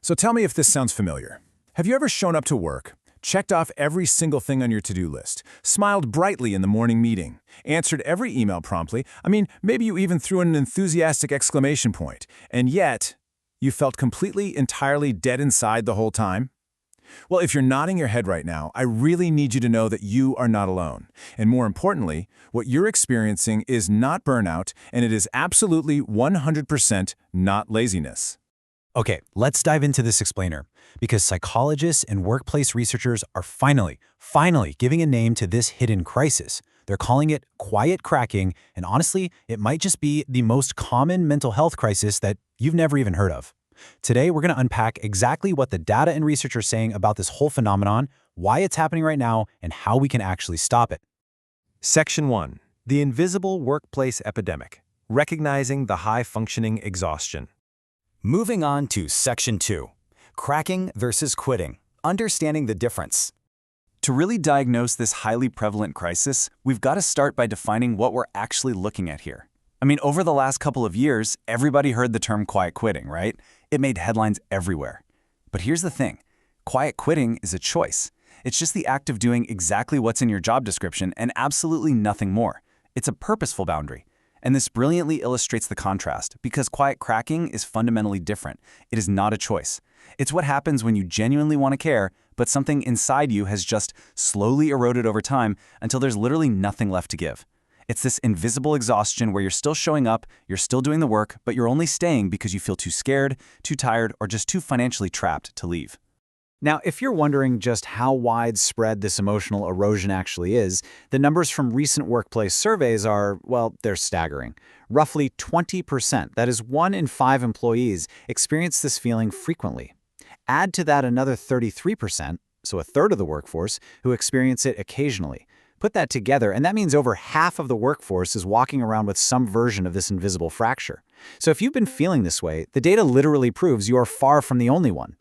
So tell me if this sounds familiar. Have you ever shown up to work, checked off every single thing on your to-do list, smiled brightly in the morning meeting, answered every email promptly, maybe you even threw in an enthusiastic exclamation point, and yet you felt completely, entirely dead inside the whole time? Well, if you're nodding your head right now, I really need you to know that you are not alone. And more importantly, what you're experiencing is not burnout, and it is absolutely 100% not laziness. Okay, let's dive into this explainer, because psychologists and workplace researchers are finally giving a name to this hidden crisis. They're calling it quiet cracking, and honestly, it might just be the most common mental health crisis that you've never even heard of. Today, we're going to unpack exactly what the data and research are saying about this whole phenomenon, why it's happening right now, and how we can actually stop it. Section 1. The Invisible Workplace Epidemic. Recognizing the High-Functioning Exhaustion. Moving on to Section 2. Cracking versus quitting. Understanding the difference. To really diagnose this highly prevalent crisis, we've got to start by defining what we're actually looking at here. Over the last couple of years, everybody heard the term quiet quitting, right? It made headlines everywhere. But here's the thing. Quiet quitting is a choice. It's just the act of doing exactly what's in your job description and absolutely nothing more. It's a purposeful boundary. And this brilliantly illustrates the contrast, because quiet cracking is fundamentally different. It is not a choice. It's what happens when you genuinely want to care, but something inside you has just slowly eroded over time until there's literally nothing left to give. It's this invisible exhaustion where you're still showing up, you're still doing the work, but you're only staying because you feel too scared, too tired, or just too financially trapped to leave. Now, if you're wondering just how widespread this emotional erosion actually is, the numbers from recent workplace surveys are, well, they're staggering. Roughly 20%, that is 1 in 5 employees, experience this feeling frequently. Add to that another 33%, so a third of the workforce, who experience it occasionally. Put that together, and that means over half of the workforce is walking around with some version of this invisible fracture. So if you've been feeling this way, the data literally proves you are far from the only one.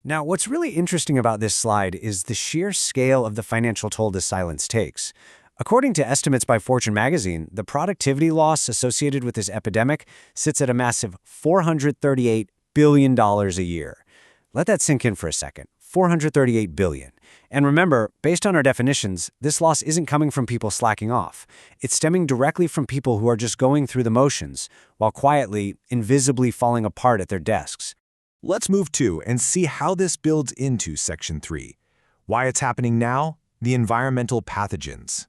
Now, what's really interesting about this slide is the sheer scale of the financial toll this silence takes. According to estimates by Fortune magazine, the productivity loss associated with this epidemic sits at a massive $438 billion a year. Let that sink in for a second. $438 billion. And remember, based on our definitions, this loss isn't coming from people slacking off. It's stemming directly from people who are just going through the motions, while quietly, invisibly falling apart at their desks. Let's move to and see how this builds into Section 3. Why it's happening now? The environmental pathogens.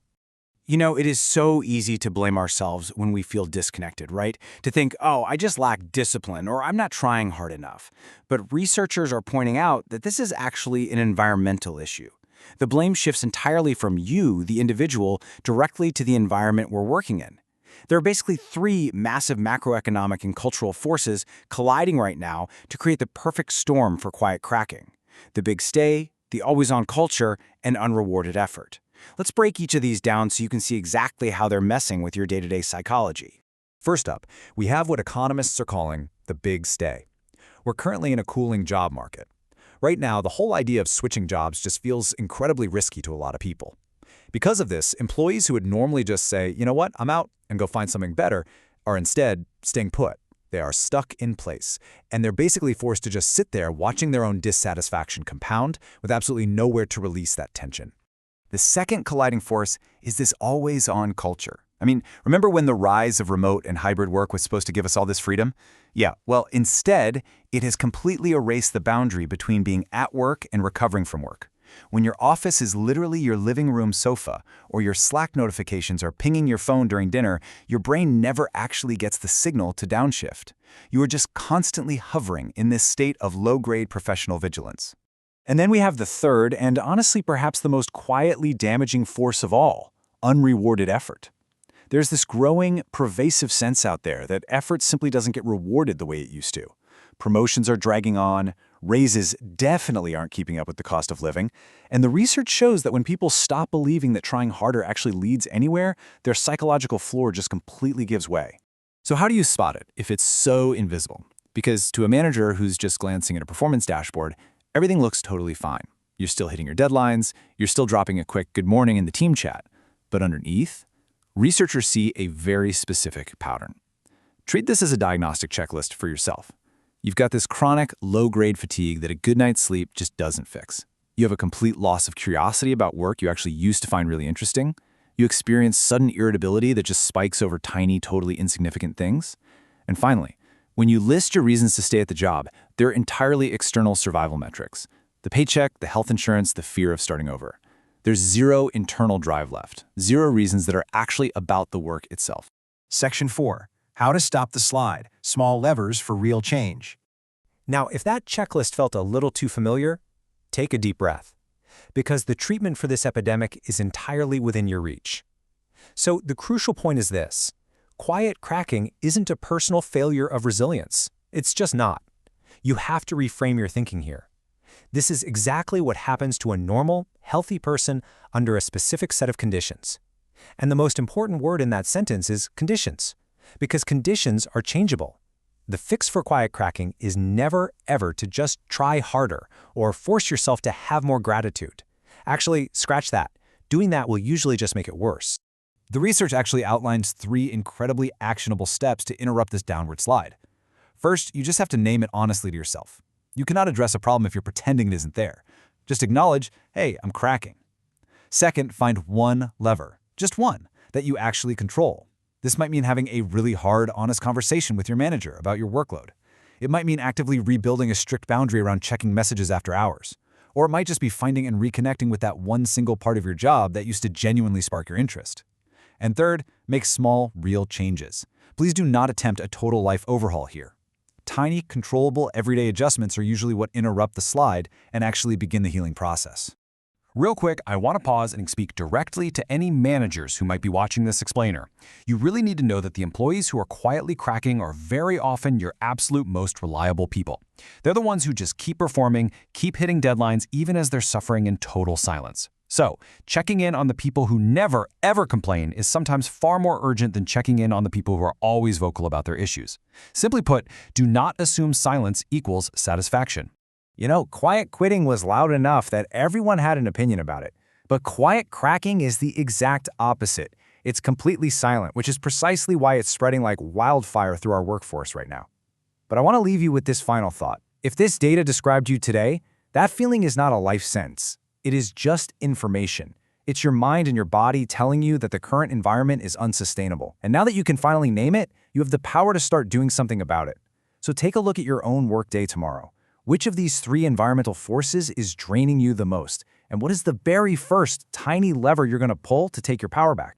It is so easy to blame ourselves when we feel disconnected, right? To think, oh, I just lack discipline, or I'm not trying hard enough. But researchers are pointing out that this is actually an environmental issue. The blame shifts entirely from you, the individual, directly to the environment we're working in. There are basically 3 massive macroeconomic and cultural forces colliding right now to create the perfect storm for quiet cracking: the big stay, the always-on culture, and unrewarded effort. Let's break each of these down so you can see exactly how they're messing with your day-to-day psychology. First up, we have what economists are calling the big stay. We're currently in a cooling job market. Right now, the whole idea of switching jobs just feels incredibly risky to a lot of people. Because of this, employees who would normally just say, you know what, I'm out, and go find something better, are instead staying put. They are stuck in place, and they're basically forced to just sit there watching their own dissatisfaction compound with absolutely nowhere to release that tension. The second colliding force is this always-on culture. Remember when the rise of remote and hybrid work was supposed to give us all this freedom? Yeah, well, instead, it has completely erased the boundary between being at work and recovering from work. When your office is literally your living room sofa, or your Slack notifications are pinging your phone during dinner, your brain never actually gets the signal to downshift. You are just constantly hovering in this state of low-grade professional vigilance. And then we have the third, and honestly perhaps the most quietly damaging force of all: unrewarded effort. There's this growing, pervasive sense out there that effort simply doesn't get rewarded the way it used to. Promotions are dragging on, raises definitely aren't keeping up with the cost of living, and the research shows that when people stop believing that trying harder actually leads anywhere, their psychological floor just completely gives way. So how do you spot it if it's so invisible? Because to a manager who's just glancing at a performance dashboard, everything looks totally fine. You're still hitting your deadlines, you're still dropping a quick good morning in the team chat. But underneath, researchers see a very specific pattern. Treat this as a diagnostic checklist for yourself. You've got this chronic, low-grade fatigue that a good night's sleep just doesn't fix. You have a complete loss of curiosity about work you actually used to find really interesting. You experience sudden irritability that just spikes over tiny, totally insignificant things. And finally, when you list your reasons to stay at the job, they're entirely external survival metrics. The paycheck, the health insurance, the fear of starting over. There's zero internal drive left, zero reasons that are actually about the work itself. Section 4. How to stop the slide. Small levers for real change. Now, if that checklist felt a little too familiar, take a deep breath, because the treatment for this epidemic is entirely within your reach. So the crucial point is this: quiet cracking isn't a personal failure of resilience. It's just not. You have to reframe your thinking here. This is exactly what happens to a normal, healthy person under a specific set of conditions. And the most important word in that sentence is conditions, because conditions are changeable. The fix for quiet cracking is never, ever to just try harder or force yourself to have more gratitude. Actually, scratch that. Doing that will usually just make it worse. The research actually outlines 3 incredibly actionable steps to interrupt this downward slide. First, you just have to name it honestly to yourself. You cannot address a problem if you're pretending it isn't there. Just acknowledge, hey, I'm cracking. Second, find one lever, just one, that you actually control. This might mean having a really hard, honest conversation with your manager about your workload. It might mean actively rebuilding a strict boundary around checking messages after hours. Or it might just be finding and reconnecting with that one single part of your job that used to genuinely spark your interest. And third, make small, real changes. Please do not attempt a total life overhaul here. Tiny, controllable, everyday adjustments are usually what interrupt the slide and actually begin the healing process. Real quick, I want to pause and speak directly to any managers who might be watching this explainer. You really need to know that the employees who are quietly cracking are very often your absolute most reliable people. They're the ones who just keep performing, keep hitting deadlines, even as they're suffering in total silence. So, checking in on the people who never, ever complain is sometimes far more urgent than checking in on the people who are always vocal about their issues. Simply put, do not assume silence equals satisfaction. You know, quiet quitting was loud enough that everyone had an opinion about it. But quiet cracking is the exact opposite. It's completely silent, which is precisely why it's spreading like wildfire through our workforce right now. But I want to leave you with this final thought. If this data described you today, that feeling is not a life sentence. It is just information. It's your mind and your body telling you that the current environment is unsustainable. And now that you can finally name it, you have the power to start doing something about it. So take a look at your own workday tomorrow. Which of these 3 environmental forces is draining you the most? And what is the very first tiny lever you're going to pull to take your power back?